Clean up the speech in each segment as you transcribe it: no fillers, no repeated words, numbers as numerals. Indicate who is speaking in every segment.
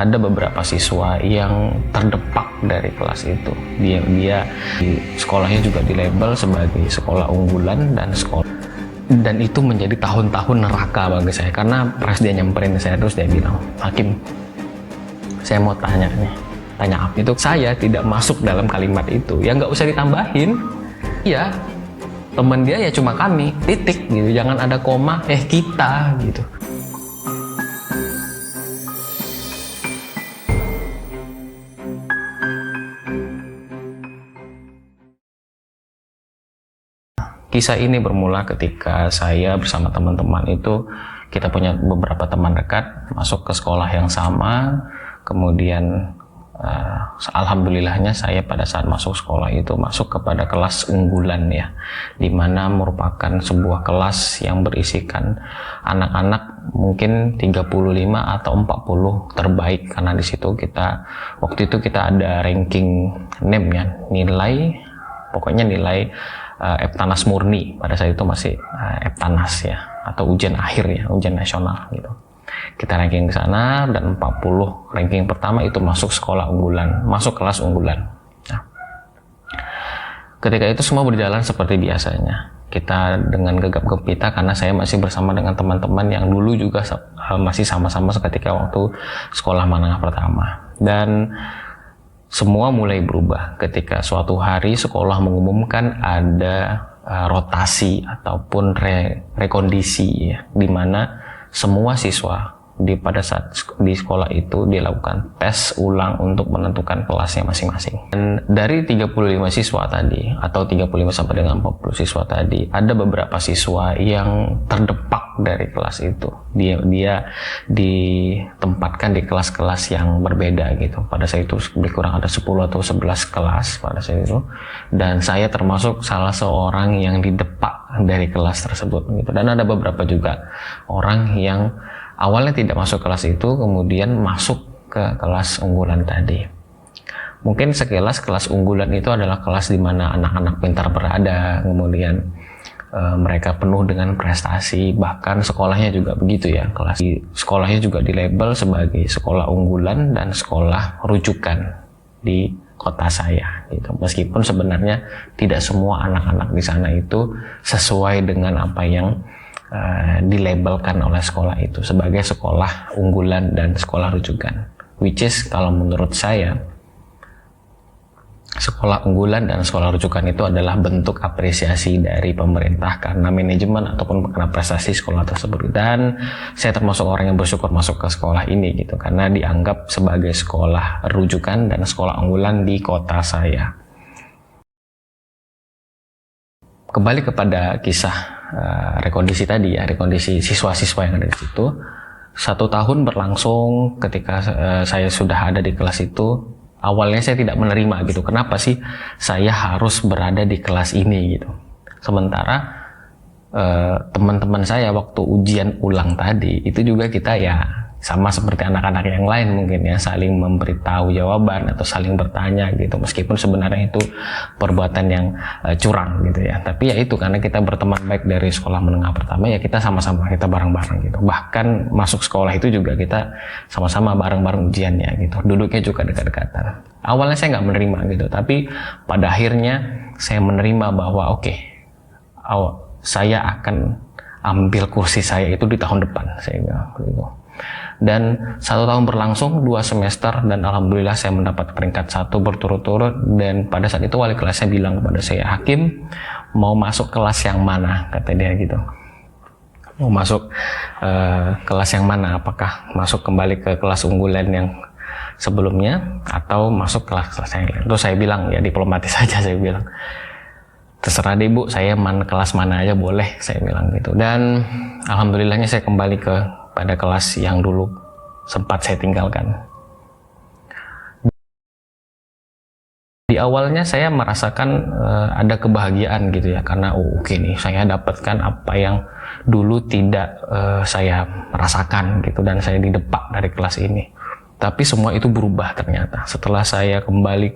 Speaker 1: ada beberapa siswa yang terdepak dari kelas itu. Dia di sekolahnya juga dilabel sebagai sekolah unggulan dan itu menjadi tahun-tahun neraka bagi saya, karena pas dia nyamperin saya terus dia bilang, "Hakim, saya mau tanya apa?" Itu saya tidak masuk dalam kalimat itu, ya nggak usah ditambahin. Ya teman dia ya cuma kami, titik gitu, jangan ada koma, kita gitu. Kisah ini bermula ketika saya bersama teman-teman itu, kita punya beberapa teman dekat, masuk ke sekolah yang sama, kemudian alhamdulillahnya saya pada saat masuk sekolah itu masuk kepada kelas unggulan ya, dimana merupakan sebuah kelas yang berisikan anak-anak mungkin 35 atau 40 terbaik, karena di situ waktu itu kita ada ranking NEM ya, pokoknya nilai Eptanas murni. Pada saat itu masih Eptanas ya, atau ujian akhir ya, ujian nasional gitu. Kita ranking ke sana dan 40 ranking pertama itu masuk sekolah unggulan, masuk kelas unggulan. Nah, ketika itu semua berjalan seperti biasanya. Kita dengan gegap gempita karena saya masih bersama dengan teman-teman yang dulu juga masih sama-sama ketika waktu sekolah menengah pertama. Dan semua mulai berubah ketika suatu hari sekolah mengumumkan ada rotasi ataupun rekondisi ya, di mana semua siswa pada saat di sekolah itu dilakukan tes ulang untuk menentukan kelasnya masing-masing. Dan dari 35 siswa tadi, atau 35 sampai dengan 40 siswa tadi, ada beberapa siswa yang terdepak dari kelas itu. Dia ditempatkan di kelas-kelas yang berbeda gitu. Pada saat itu lebih kurang ada 10 atau 11 kelas pada saat itu. Dan saya termasuk salah seorang yang didepak dari kelas tersebut gitu. Dan ada beberapa juga orang yang awalnya tidak masuk kelas itu, kemudian masuk ke kelas unggulan tadi. Mungkin sekilas kelas unggulan itu adalah kelas di mana anak-anak pintar berada, kemudian mereka penuh dengan prestasi, bahkan sekolahnya juga begitu ya. Sekolahnya juga dilabel sebagai sekolah unggulan dan sekolah rujukan di kota saya gitu. Meskipun sebenarnya tidak semua anak-anak di sana itu sesuai dengan apa yang dilabelkan oleh sekolah itu sebagai sekolah unggulan dan sekolah rujukan, which is kalau menurut saya sekolah unggulan dan sekolah rujukan itu adalah bentuk apresiasi dari pemerintah karena manajemen ataupun karena prestasi sekolah tersebut. Dan saya termasuk orang yang bersyukur masuk ke sekolah ini gitu, karena dianggap sebagai sekolah rujukan dan sekolah unggulan di kota saya. Kembali kepada kisah rekondisi tadi ya, rekondisi siswa-siswa yang ada di situ. 1 tahun berlangsung ketika saya sudah ada di kelas itu. Awalnya saya tidak menerima gitu, kenapa sih saya harus berada di kelas ini gitu. Sementara teman-teman saya waktu ujian ulang tadi itu juga kita ya sama seperti anak-anak yang lain mungkin ya, saling memberitahu jawaban atau saling bertanya gitu, meskipun sebenarnya itu perbuatan yang curang gitu ya. Tapi ya itu karena kita berteman baik dari sekolah menengah pertama ya, kita sama-sama, kita bareng-bareng gitu. Bahkan masuk sekolah itu juga kita sama-sama bareng-bareng ujiannya gitu, duduknya juga dekat-dekatan. Awalnya saya nggak menerima gitu, tapi pada akhirnya saya menerima bahwa saya akan ambil kursi saya itu di tahun depan, saya bilang gitu. Dan 1 tahun berlangsung, 2 semester, dan alhamdulillah saya mendapat peringkat 1 berturut-turut. Dan pada saat itu wali kelasnya bilang kepada saya, "Hakim, mau masuk kelas yang mana?" kata dia gitu. Mau masuk kelas yang mana? Apakah masuk kembali ke kelas unggulan yang sebelumnya atau masuk kelas-kelas yang lain? Terus saya bilang ya diplomatis saja, saya bilang, "Terserah deh Bu, saya kelas mana aja boleh," saya bilang gitu. Dan alhamdulillahnya saya kembali pada kelas yang dulu sempat saya tinggalkan. Di awalnya saya merasakan ada kebahagiaan gitu ya, karena oke nih saya dapatkan apa yang dulu tidak saya rasakan gitu, dan saya didepak dari kelas ini. Tapi semua itu berubah ternyata setelah saya kembali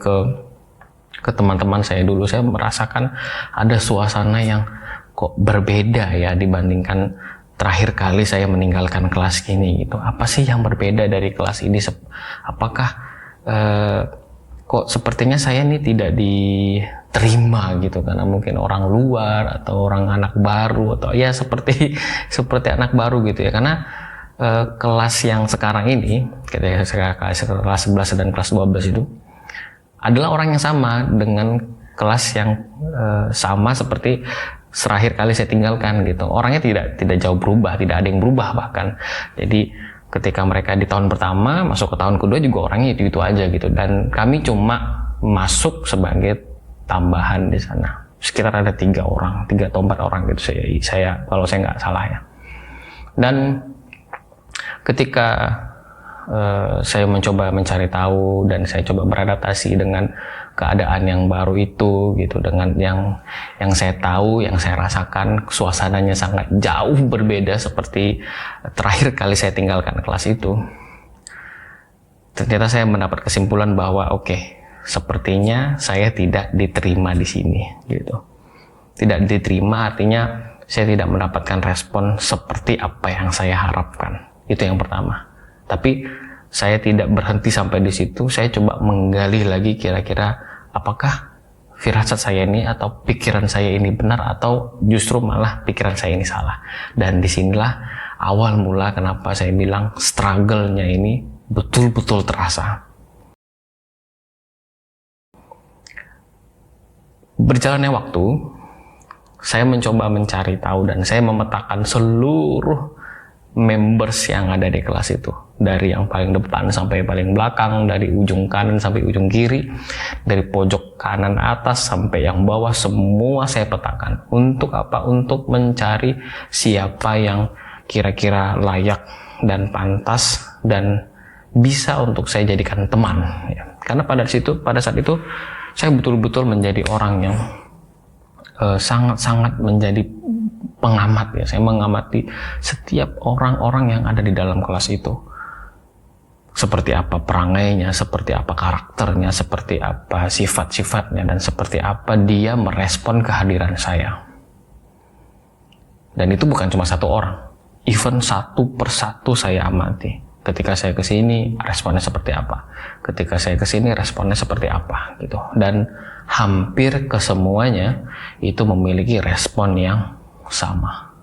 Speaker 1: ke teman-teman saya dulu. Saya merasakan ada suasana yang kok berbeda ya dibandingkan terakhir kali saya meninggalkan kelas ini gitu. Apa sih yang berbeda dari kelas ini? Apakah kok sepertinya saya ini tidak diterima gitu, karena mungkin orang luar atau orang anak baru, atau ya seperti anak baru gitu ya. Karena kelas yang sekarang ini, ketika kelas 11 dan kelas 12 itu adalah orang yang sama dengan kelas yang sama seperti terakhir kali saya tinggalkan gitu. Orangnya tidak jauh berubah, tidak ada yang berubah bahkan. Jadi ketika mereka di tahun pertama masuk ke tahun kedua juga orangnya itu aja gitu, dan kami cuma masuk sebagai tambahan di sana. Sekitar ada 3 atau 4 orang gitu saya kalau saya nggak salah ya. Dan ketika saya mencoba mencari tahu dan saya coba beradaptasi dengan keadaan yang baru itu gitu, dengan yang saya tahu, yang saya rasakan, suasananya sangat jauh berbeda seperti terakhir kali saya tinggalkan kelas itu. Ternyata saya mendapat kesimpulan bahwa oke, sepertinya saya tidak diterima di sini gitu. Tidak diterima artinya saya tidak mendapatkan respon seperti apa yang saya harapkan. Itu yang pertama. Tapi saya tidak berhenti sampai di situ. Saya coba menggali lagi, kira-kira apakah firasat saya ini atau pikiran saya ini benar, atau justru malah pikiran saya ini salah. Dan disinilah awal mula kenapa saya bilang struggle-nya ini betul-betul terasa. Berjalannya waktu, saya mencoba mencari tahu dan saya memetakan seluruh members yang ada di kelas itu, dari yang paling depan sampai paling belakang, dari ujung kanan sampai ujung kiri, dari pojok kanan atas sampai yang bawah, semua saya petakan. Untuk apa? Untuk mencari siapa yang kira-kira layak dan pantas dan bisa untuk saya jadikan teman ya. Karena pada saat itu saya betul-betul menjadi orang yang sangat-sangat menjadi pengamat ya. Saya mengamati setiap orang-orang yang ada di dalam kelas itu. Seperti apa perangainya, seperti apa karakternya, seperti apa sifat-sifatnya, dan seperti apa dia merespon kehadiran saya. Dan itu bukan cuma satu orang, even satu persatu saya amati. Ketika saya kesini, responnya seperti apa? Ketika saya kesini, responnya seperti apa? Gitu. Dan hampir kesemuanya itu memiliki respon yang sama.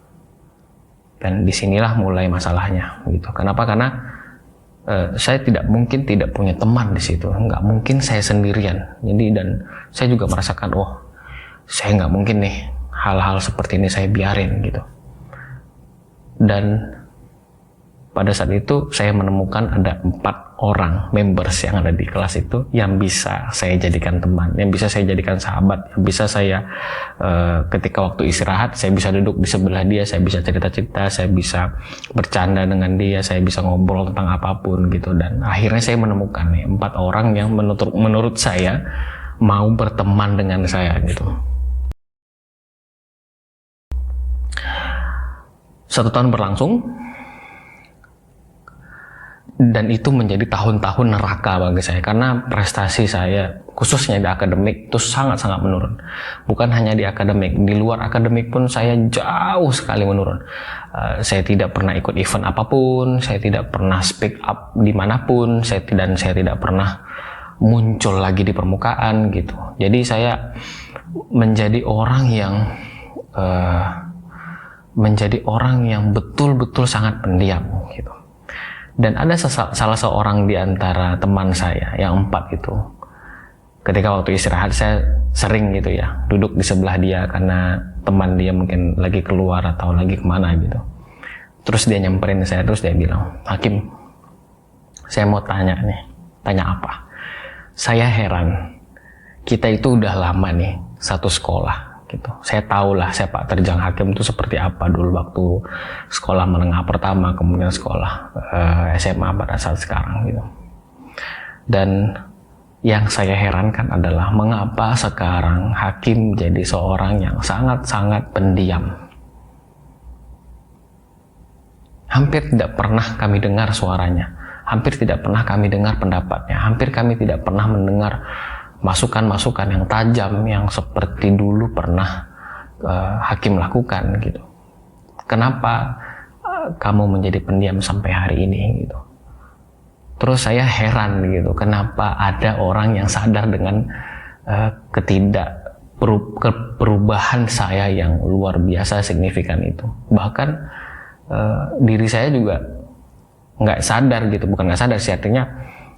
Speaker 1: Dan disinilah mulai masalahnya. Gitu. Kenapa? Karena saya tidak mungkin tidak punya teman di situ. Nggak mungkin saya sendirian. Jadi dan saya juga merasakan, saya nggak mungkin nih hal-hal seperti ini saya biarin gitu. Dan pada saat itu saya menemukan ada 4 orang members yang ada di kelas itu yang bisa saya jadikan teman, yang bisa saya jadikan sahabat, yang bisa saya ketika waktu istirahat saya bisa duduk di sebelah dia, saya bisa cerita-cerita, saya bisa bercanda dengan dia, saya bisa ngobrol tentang apapun gitu. Dan akhirnya saya menemukan nih 4 orang yang menurut saya mau berteman dengan saya gitu. 1 tahun berlangsung. Dan itu menjadi tahun-tahun neraka bagi saya, karena prestasi saya khususnya di akademik itu sangat-sangat menurun. Bukan hanya di akademik, di luar akademik pun saya jauh sekali menurun. Saya tidak pernah ikut event apapun, saya tidak pernah speak up dimanapun, saya tidak pernah muncul lagi di permukaan gitu. Jadi saya menjadi orang yang betul-betul sangat pendiam gitu. Dan ada salah seorang di antara teman saya yang 4 itu, ketika waktu istirahat saya sering gitu ya duduk di sebelah dia karena teman dia mungkin lagi keluar atau lagi kemana gitu. Terus dia nyamperin saya, terus dia bilang, "Hakim, saya mau tanya nih." "Tanya apa?" "Saya heran, kita itu udah lama nih satu sekolah gitu. Saya tahu lah sepak terjang Hakim itu seperti apa dulu waktu sekolah menengah pertama, kemudian sekolah SMA pada saat sekarang gitu. Dan yang saya herankan adalah mengapa sekarang Hakim jadi seorang yang sangat-sangat pendiam. Hampir tidak pernah kami dengar suaranya, hampir tidak pernah kami dengar pendapatnya, hampir kami tidak pernah mendengar masukan-masukan yang tajam yang seperti dulu pernah Hakim lakukan gitu. Kenapa kamu menjadi pendiam sampai hari ini gitu. Terus saya heran gitu, kenapa ada orang yang sadar dengan perubahan saya yang luar biasa signifikan itu. Bahkan diri saya juga nggak sadar gitu, bukan nggak sadar sih, artinya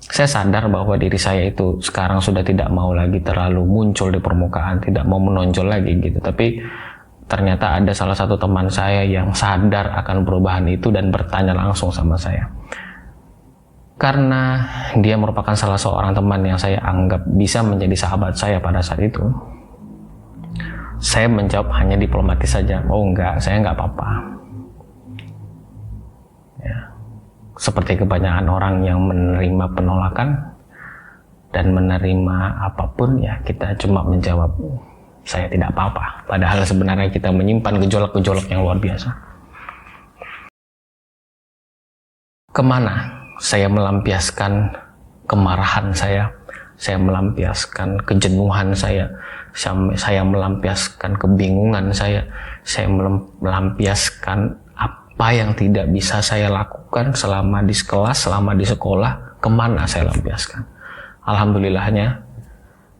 Speaker 1: saya sadar bahwa diri saya itu sekarang sudah tidak mau lagi terlalu muncul di permukaan, tidak mau menonjol lagi gitu. Tapi ternyata ada salah satu teman saya yang sadar akan perubahan itu dan bertanya langsung sama saya. Karena dia merupakan salah seorang teman yang saya anggap bisa menjadi sahabat saya pada saat itu, saya menjawab hanya diplomatis saja, oh enggak, saya enggak apa-apa. Ya. Seperti kebanyakan orang yang menerima penolakan dan menerima apapun, ya kita cuma menjawab saya tidak apa-apa. Padahal sebenarnya kita menyimpan gejolak-gejolak yang luar biasa. Kemana saya melampiaskan kemarahan saya melampiaskan kejenuhan saya melampiaskan kebingungan saya melampiaskan apa yang tidak bisa saya lakukan selama di kelas, selama di sekolah, kemana saya lampiaskan? Alhamdulillahnya,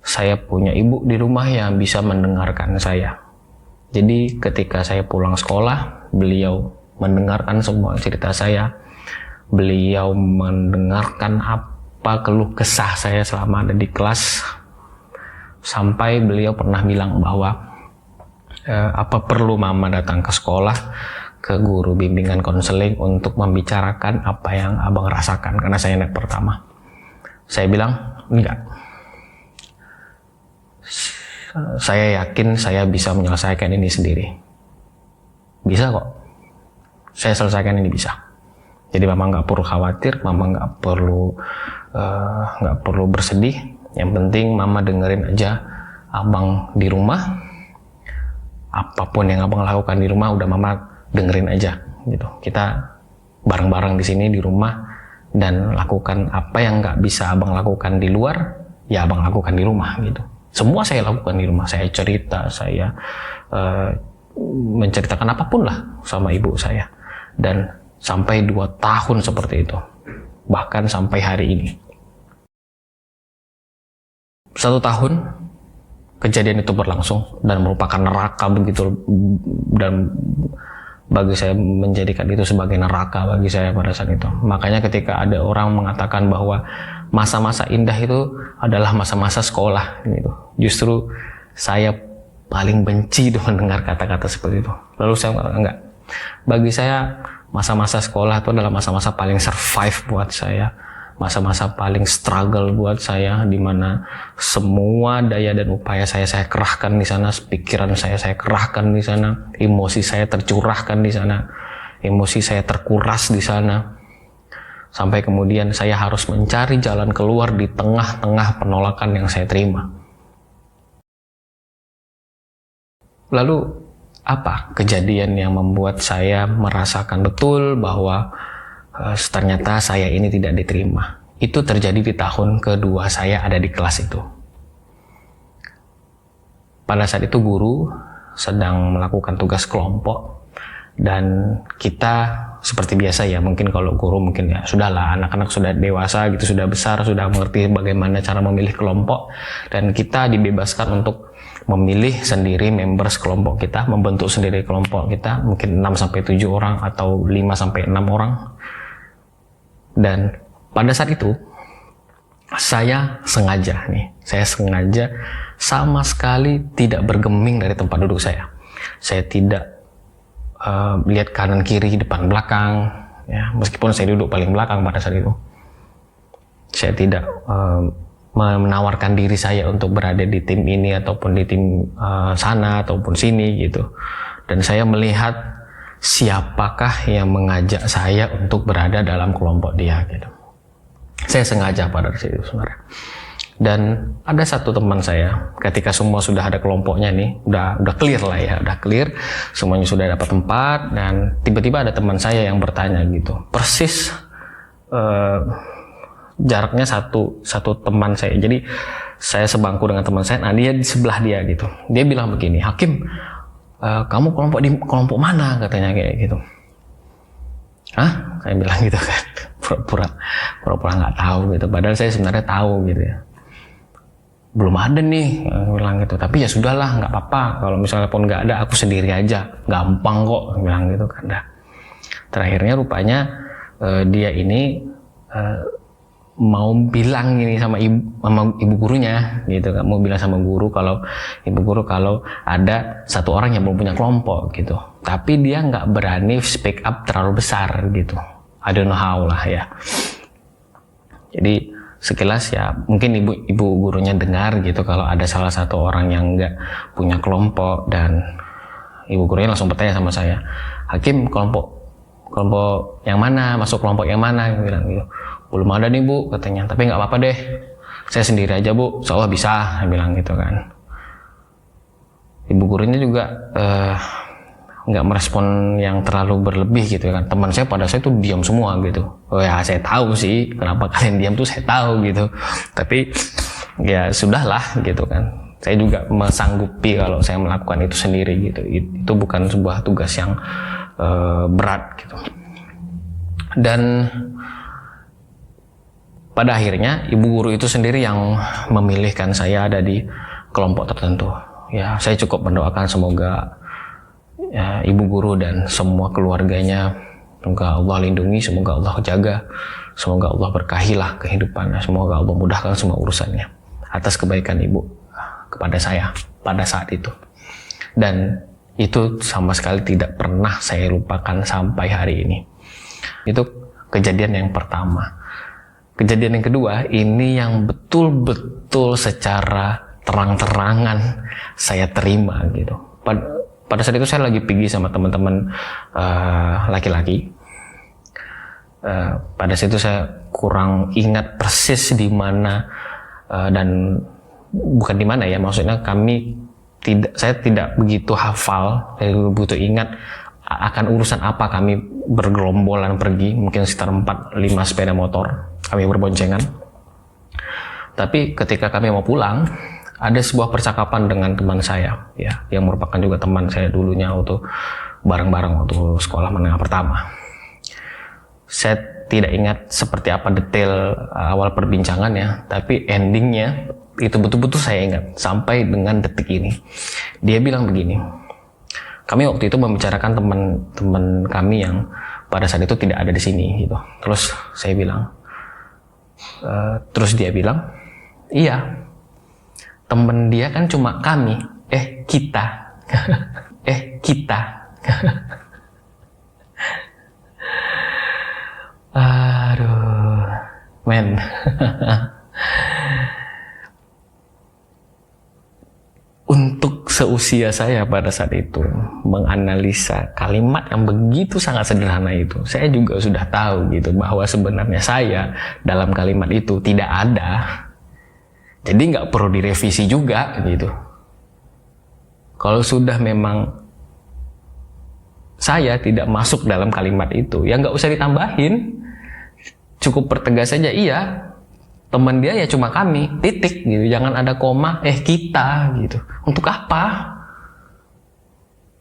Speaker 1: saya punya ibu di rumah yang bisa mendengarkan saya. Jadi ketika saya pulang sekolah, beliau mendengarkan semua cerita saya. Beliau mendengarkan apa keluh kesah saya selama ada di kelas. Sampai beliau pernah bilang bahwa apa perlu mama datang ke sekolah, ke guru bimbingan konseling untuk membicarakan apa yang abang rasakan, karena saya anak pertama. Saya bilang, enggak. Saya yakin saya bisa menyelesaikan ini sendiri. Bisa kok. Saya selesaikan ini bisa. Jadi mama nggak perlu khawatir, mama nggak perlu bersedih. Yang penting mama dengerin aja abang di rumah. Apapun yang abang lakukan di rumah, udah mama dengerin aja gitu. Kita bareng-bareng di sini di rumah dan lakukan apa yang nggak bisa abang lakukan di luar, ya abang lakukan di rumah gitu. Semua saya lakukan di rumah. Saya cerita, saya menceritakan apapun lah sama ibu saya. Dan sampai 2 tahun seperti itu. Bahkan sampai hari ini. 1 tahun kejadian itu berlangsung dan merupakan neraka begitu, dan bagi saya menjadikan itu sebagai neraka bagi saya pada saat itu. Makanya ketika ada orang mengatakan bahwa masa-masa indah itu adalah masa-masa sekolah gitu. Justru saya paling benci mendengar kata-kata seperti itu. Lalu saya mengatakan enggak. Bagi saya masa-masa sekolah itu adalah masa-masa paling survive buat saya, masa-masa paling struggle buat saya, di mana semua daya dan upaya saya kerahkan di sana, pikiran saya kerahkan di sana, emosi saya tercurahkan di sana, emosi saya terkuras di sana, sampai kemudian saya harus mencari jalan keluar di tengah-tengah penolakan yang saya terima. Lalu apa kejadian yang membuat saya merasakan betul bahwa ternyata saya ini tidak diterima? Itu terjadi di tahun kedua saya ada di kelas itu. Pada saat itu guru sedang melakukan tugas kelompok dan kita seperti biasa ya, mungkin kalau guru mungkin ya sudahlah, anak-anak sudah dewasa gitu, sudah besar, sudah mengerti bagaimana cara memilih kelompok, dan kita dibebaskan untuk memilih sendiri members kelompok kita, membentuk sendiri kelompok kita, mungkin 6-7 orang atau 5-6 orang. Dan pada saat itu saya sengaja sama sekali tidak bergeming dari tempat duduk saya. Saya tidak lihat kanan kiri, depan belakang, ya, meskipun saya duduk paling belakang pada saat itu. Saya tidak menawarkan diri saya untuk berada di tim ini ataupun di tim sana ataupun sini gitu. Dan saya melihat siapakah yang mengajak saya untuk berada dalam kelompok dia gitu. Saya sengaja pada saat itu sebenarnya. Dan ada satu teman saya, ketika semua sudah ada kelompoknya nih, udah clear lah ya, udah clear, semuanya sudah dapat tempat, dan tiba-tiba ada teman saya yang bertanya gitu, persis jaraknya satu teman saya. Jadi saya sebangku dengan teman saya, nah dia di sebelah dia gitu. Dia bilang begini, Hakim, kamu kelompok di kelompok mana, katanya kayak gitu. Hah? Saya bilang gitu kan. Pura-pura nggak tahu gitu. Padahal saya sebenarnya tahu gitu ya. Belum ada nih, bilang gitu. Tapi ya sudahlah, nggak apa-apa. Kalau misalnya pun nggak ada, aku sendiri aja. Gampang kok, bilang gitu kan. Nah, terakhirnya rupanya dia ini mau bilang ini sama ibu gurunya gitu kan, mau bilang sama guru kalau ibu guru kalau ada satu orang yang belum punya kelompok gitu, tapi dia nggak berani speak up terlalu besar gitu. I don't know how lah ya. Jadi sekilas ya mungkin ibu gurunya dengar gitu kalau ada salah satu orang yang nggak punya kelompok, dan ibu gurunya langsung bertanya sama saya, Hakim, kelompok yang mana, masuk kelompok yang mana? Dia bilang gitu. Belum ada nih Bu, katanya, tapi nggak apa-apa deh, saya sendiri aja Bu, insyaallah bisa, saya bilang gitu kan. Ibu gurunya juga nggak merespon yang terlalu berlebih gitu kan. Teman saya pada saya tuh diam semua gitu. Oh ya, saya tahu sih kenapa kalian diam tuh, saya tahu gitu, tapi ya sudahlah gitu kan. Saya juga mesanggupi kalau saya melakukan itu sendiri gitu. Itu bukan sebuah tugas yang berat gitu. Dan pada akhirnya ibu guru itu sendiri yang memilihkan saya ada di kelompok tertentu. Ya, saya cukup mendoakan semoga ya, ibu guru dan semua keluarganya, semoga Allah lindungi, semoga Allah jaga, semoga Allah berkahilah kehidupannya, semoga Allah mudahkan semua urusannya atas kebaikan ibu kepada saya pada saat itu. Dan itu sama sekali tidak pernah saya lupakan sampai hari ini. Itu kejadian yang pertama. Kejadian yang kedua, ini yang betul-betul secara terang-terangan saya terima gitu. Pada saat itu saya lagi pergi sama teman-teman laki-laki. Pada saat itu saya kurang ingat persis di mana dan bukan di mana ya, maksudnya saya tidak begitu hafal, saya begitu ingat akan urusan apa kami bergerombolan pergi, mungkin sekitar 4-5 sepeda motor, kami berboncengan. Tapi ketika kami mau pulang, ada sebuah percakapan dengan teman saya, ya, yang merupakan juga teman saya dulunya waktu bareng-bareng waktu sekolah menengah pertama. Saya tidak ingat seperti apa detail awal perbincangannya, tapi endingnya itu betul-betul saya ingat sampai dengan detik ini. Dia bilang begini, kami waktu itu membicarakan teman-teman kami yang pada saat itu tidak ada di sini gitu. Terus saya bilang, terus dia bilang, iya, temen dia kan cuma kami, kita, kita. Aduh, men. Untuk seusia saya pada saat itu menganalisa kalimat yang begitu sangat sederhana itu, saya juga sudah tahu gitu bahwa sebenarnya saya dalam kalimat itu tidak ada. Jadi nggak perlu direvisi juga gitu. Kalau sudah memang saya tidak masuk dalam kalimat itu, ya nggak usah ditambahin. Cukup pertegas saja, iya, teman dia ya cuma kami, titik gitu. Jangan ada koma, kita gitu. Untuk apa?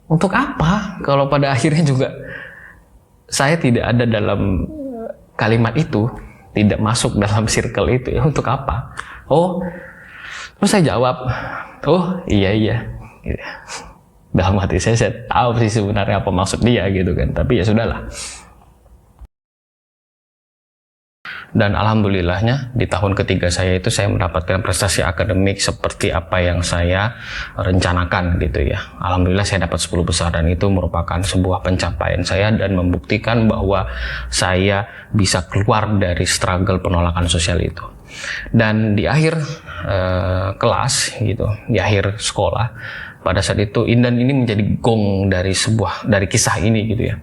Speaker 1: Untuk apa? Kalau pada akhirnya juga saya tidak ada dalam kalimat itu, tidak masuk dalam circle itu, ya untuk apa? Oh, terus saya jawab, oh iya gitu. Dalam hati saya tahu sih sebenarnya apa maksud dia gitu kan, tapi ya sudahlah. Dan alhamdulillahnya di tahun ketiga saya itu saya mendapatkan prestasi akademik seperti apa yang saya rencanakan gitu ya. Alhamdulillah saya dapat 10 besar, dan itu merupakan sebuah pencapaian saya dan membuktikan bahwa saya bisa keluar dari struggle penolakan sosial itu. Dan di akhir kelas gitu, di akhir sekolah pada saat itu, dan ini menjadi gong dari kisah ini gitu ya.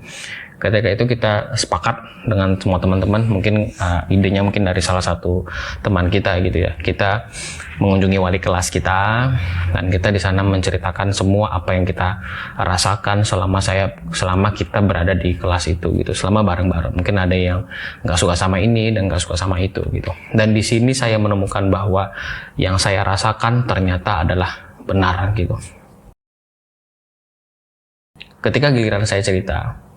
Speaker 1: Ketika itu kita sepakat dengan semua teman-teman, mungkin idenya mungkin dari salah satu teman kita gitu ya. Kita mengunjungi wali kelas kita, dan kita di sana menceritakan semua apa yang kita rasakan selama kita berada di kelas itu gitu, selama bareng-bareng. Mungkin ada yang nggak suka sama ini dan nggak suka sama itu gitu. Dan di sini saya menemukan bahwa yang saya rasakan ternyata adalah benar gitu. Ketika giliran saya cerita,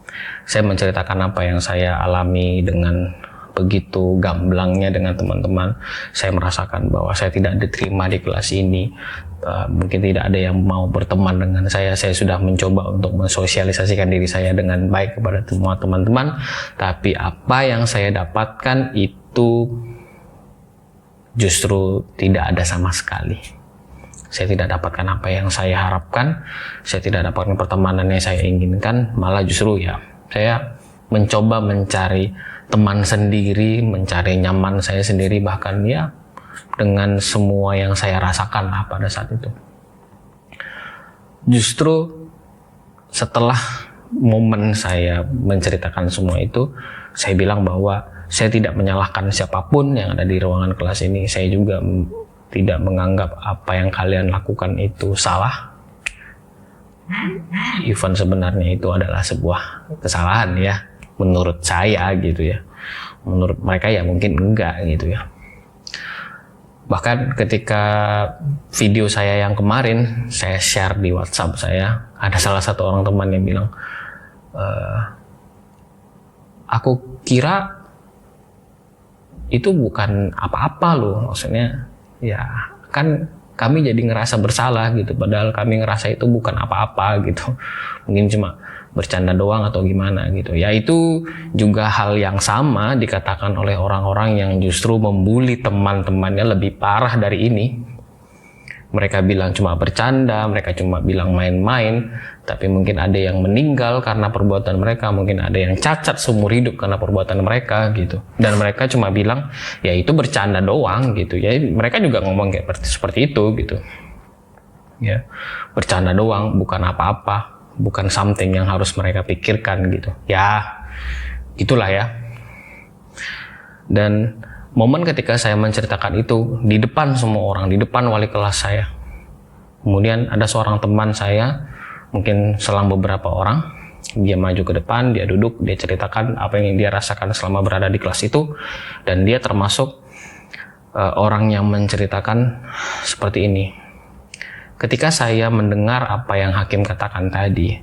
Speaker 1: Saya menceritakan apa yang saya alami dengan begitu gamblangnya dengan teman-teman. Saya merasakan bahwa saya tidak diterima di kelas ini. Mungkin tidak ada yang mau berteman dengan saya. Saya sudah mencoba untuk mensosialisasikan diri saya dengan baik kepada semua teman-teman. Tapi apa yang saya dapatkan itu justru tidak ada sama sekali. Saya tidak dapatkan apa yang saya harapkan. Saya tidak dapatkan pertemanan yang saya inginkan. Malah justru ya, saya mencoba mencari teman sendiri, mencari nyaman saya sendiri, bahkan ya dengan semua yang saya rasakan lah pada saat itu. Justru setelah momen saya menceritakan semua itu, saya bilang bahwa saya tidak menyalahkan siapapun yang ada di ruangan kelas ini. Saya juga tidak menganggap apa yang kalian lakukan itu salah. Even sebenarnya itu adalah sebuah kesalahan ya, menurut saya gitu ya. Menurut mereka ya mungkin enggak gitu ya. Bahkan ketika video saya yang kemarin saya share di WhatsApp saya, ada salah satu orang teman yang bilang, aku kira itu bukan apa-apa loh, maksudnya ya kan kami jadi ngerasa bersalah gitu, padahal kami ngerasa itu bukan apa-apa gitu, mungkin cuma bercanda doang atau gimana gitu. Ya itu juga hal yang sama dikatakan oleh orang-orang yang justru membuli teman-temannya lebih parah dari ini. Mereka bilang cuma bercanda, mereka cuma bilang main-main, tapi mungkin ada yang meninggal karena perbuatan mereka, mungkin ada yang cacat seumur hidup karena perbuatan mereka gitu. Dan mereka cuma bilang ya itu bercanda doang gitu. Ya mereka juga ngomong kayak seperti itu gitu. Ya, bercanda doang, bukan apa-apa, bukan something yang harus mereka pikirkan gitu. Ya, itulah ya. Dan momen ketika saya menceritakan itu di depan semua orang, di depan wali kelas saya. Kemudian ada seorang teman saya, mungkin selang beberapa orang, dia maju ke depan, dia duduk, dia ceritakan apa yang dia rasakan selama berada di kelas itu. Dan dia termasuk orang yang menceritakan seperti ini. Ketika saya mendengar apa yang hakim katakan tadi,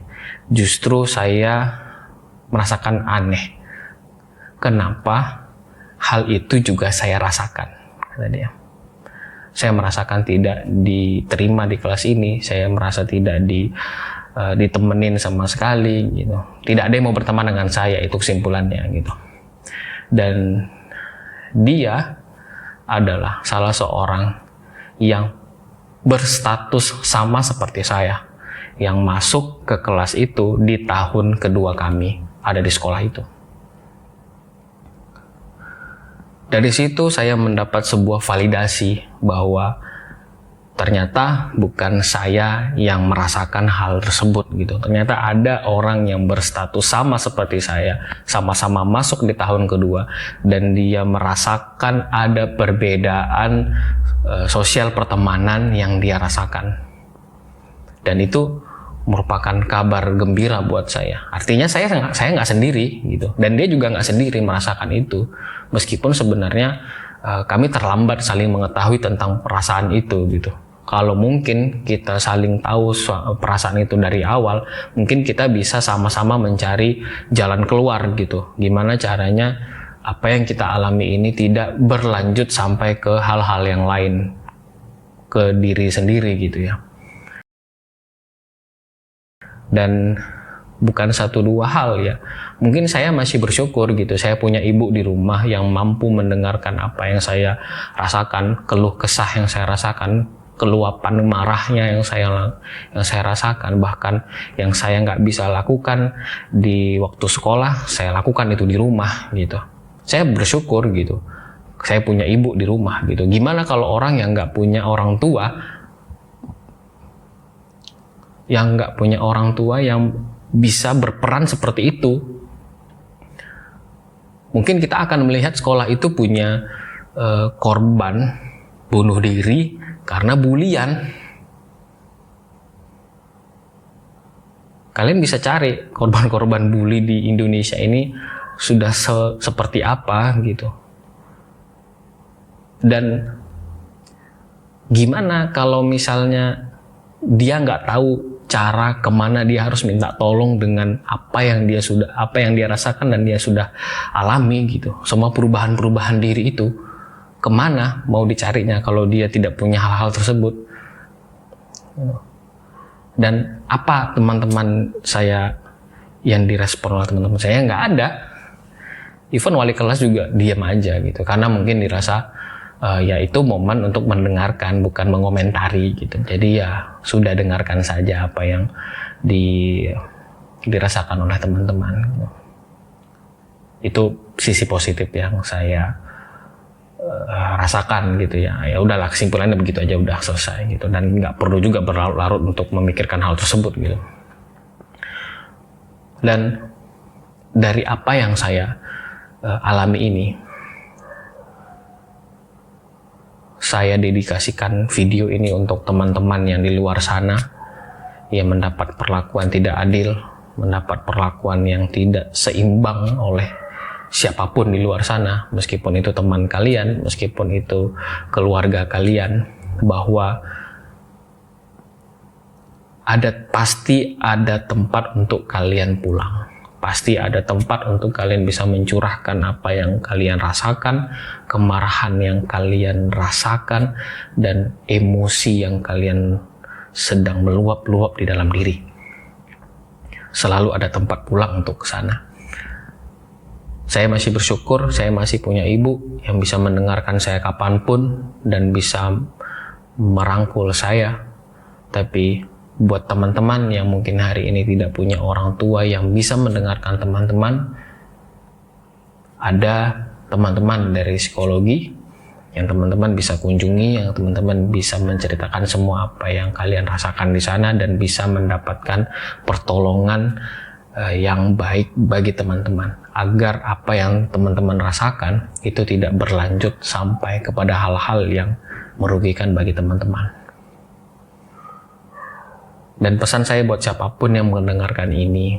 Speaker 1: justru saya merasakan aneh. Kenapa hal itu juga saya rasakan, kata dia. Saya merasakan tidak diterima di kelas ini, saya merasa tidak ditemenin sama sekali gitu. Tidak ada yang mau berteman dengan saya, itu kesimpulannya gitu. Dan dia adalah salah seorang yang berstatus sama seperti saya, yang masuk ke kelas itu di tahun kedua kami ada di sekolah itu. Dari situ saya mendapat sebuah validasi bahwa ternyata bukan saya yang merasakan hal tersebut gitu. Ternyata ada orang yang berstatus sama seperti saya, sama-sama masuk di tahun kedua, dan dia merasakan ada perbedaan sosial pertemanan yang dia rasakan. Dan itu merupakan kabar gembira buat saya. Artinya saya nggak sendiri gitu, dan dia juga nggak sendiri merasakan itu. Meskipun sebenarnya kami terlambat saling mengetahui tentang perasaan itu gitu. Kalau mungkin kita saling tahu perasaan itu dari awal, mungkin kita bisa sama-sama mencari jalan keluar gitu. Gimana caranya apa yang kita alami ini tidak berlanjut sampai ke hal-hal yang lain, ke diri sendiri gitu ya. Dan bukan satu dua hal ya. Mungkin saya masih bersyukur gitu. Saya punya ibu di rumah yang mampu mendengarkan apa yang saya rasakan, keluh kesah yang saya rasakan, keluapan marahnya yang saya rasakan, bahkan yang saya nggak bisa lakukan di waktu sekolah, saya lakukan itu di rumah gitu. Saya bersyukur gitu. Saya punya ibu di rumah gitu. Gimana kalau orang yang nggak punya orang tua, yang bisa berperan seperti itu? Mungkin kita akan melihat sekolah itu punya korban bunuh diri karena bulian. Kalian bisa cari korban-korban bully di Indonesia ini sudah seperti apa gitu. Dan gimana kalau misalnya dia nggak tahu cara kemana dia harus minta tolong dengan apa yang dia rasakan dan dia sudah alami gitu. Semua perubahan diri itu kemana mau dicarinya kalau dia tidak punya hal-hal tersebut. Dan apa teman-teman saya yang direspon oleh teman-teman saya? Nggak ada. Even wali kelas juga diam aja gitu, karena mungkin dirasa ya itu momen untuk mendengarkan, bukan mengomentari gitu. Jadi ya sudah, dengarkan saja apa yang dirasakan oleh teman-teman. Itu sisi positif yang saya rasakan gitu ya. Ya udahlah, kesimpulannya begitu aja, udah selesai gitu, dan nggak perlu juga berlarut-larut untuk memikirkan hal tersebut gitu. Dan dari apa yang saya alami ini, saya dedikasikan video ini untuk teman-teman yang di luar sana yang mendapat perlakuan tidak adil, mendapat perlakuan yang tidak seimbang oleh siapapun di luar sana, meskipun itu teman kalian, meskipun itu keluarga kalian, bahwa pasti ada tempat untuk kalian pulang. Pasti ada tempat untuk kalian bisa mencurahkan apa yang kalian rasakan, kemarahan yang kalian rasakan, dan emosi yang kalian sedang meluap-luap di dalam diri. Selalu ada tempat pulang untuk ke sana. Saya masih bersyukur, saya masih punya ibu yang bisa mendengarkan saya kapanpun dan bisa merangkul saya. Tapi buat teman-teman yang mungkin hari ini tidak punya orang tua yang bisa mendengarkan teman-teman, ada teman-teman dari psikologi yang teman-teman bisa kunjungi, yang teman-teman bisa menceritakan semua apa yang kalian rasakan di sana dan bisa mendapatkan pertolongan yang baik bagi teman-teman, agar apa yang teman-teman rasakan itu tidak berlanjut sampai kepada hal-hal yang merugikan bagi teman-teman. Dan pesan saya buat siapapun yang mendengarkan ini,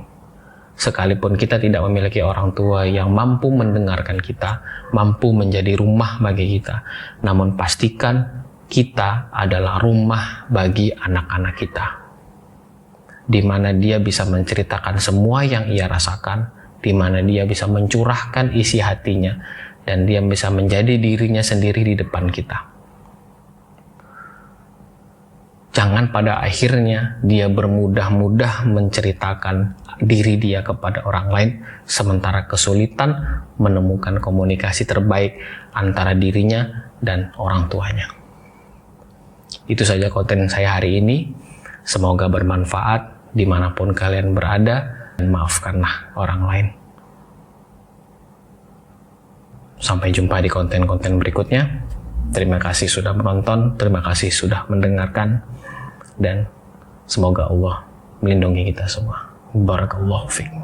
Speaker 1: sekalipun kita tidak memiliki orang tua yang mampu mendengarkan kita, mampu menjadi rumah bagi kita, namun pastikan kita adalah rumah bagi anak-anak kita, di mana dia bisa menceritakan semua yang ia rasakan, di mana dia bisa mencurahkan isi hatinya, dan dia bisa menjadi dirinya sendiri di depan kita. Jangan pada akhirnya dia bermudah-mudah menceritakan diri dia kepada orang lain, sementara kesulitan menemukan komunikasi terbaik antara dirinya dan orang tuanya. Itu saja konten saya hari ini. Semoga bermanfaat dimanapun kalian berada, dan maafkanlah orang lain. Sampai jumpa di konten-konten berikutnya. Terima kasih sudah menonton, terima kasih sudah mendengarkan, dan semoga Allah melindungi kita semua. Barakallahu fiikum.